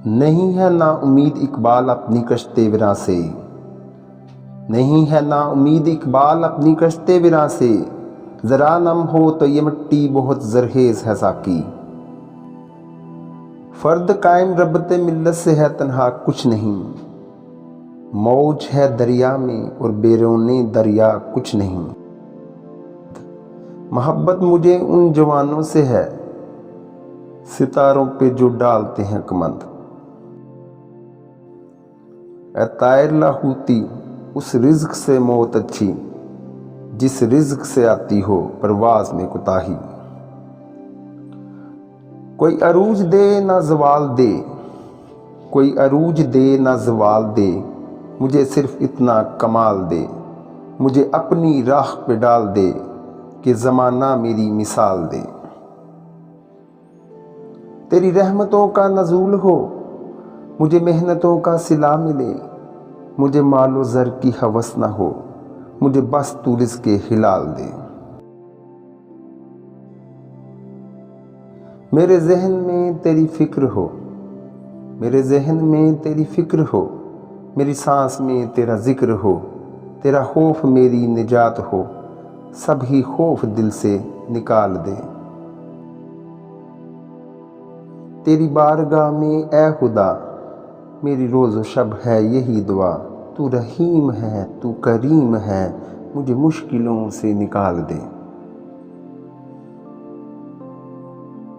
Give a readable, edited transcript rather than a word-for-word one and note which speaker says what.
Speaker 1: نہیں ہے نا امید اقبال اپنی کشتے وراں سے، نہیں ہے نا امید اقبال اپنی کشتے وراں سے، ذرا نم ہو تو یہ مٹی بہت زرخیز ہے ساقی۔ فرد قائم ربط ملت سے ہے تنہا کچھ نہیں، موج ہے دریا میں اور بیرون دریا کچھ نہیں۔ محبت مجھے ان جوانوں سے ہے ستاروں پہ جو ڈالتے ہیں کمند۔ اے طائر لاہوتی اس رزق سے موت اچھی جس رزق سے آتی ہو پرواز میں کوتاہی۔ کوئی عروج دے نہ زوال دے، کوئی عروج دے نہ زوال دے، مجھے صرف اتنا کمال دے، مجھے اپنی راہ پہ ڈال دے کہ زمانہ میری مثال دے۔ تیری رحمتوں کا نزول ہو، مجھے محنتوں کا صلہ ملے، مجھے مال و زر کی ہوس نہ ہو، مجھے بس تو رزق حلال دے۔ میرے ذہن میں تیری فکر ہو، میرے ذہن میں تیری فکر ہو، میری سانس میں تیرا ذکر ہو، تیرا خوف میری نجات ہو، سب ہی خوف دل سے نکال دے۔ تیری بارگاہ میں اے خدا میری روز و شب ہے یہی دعا، تو رحیم ہے تو کریم ہے، مجھے مشکلوں سے نکال دے۔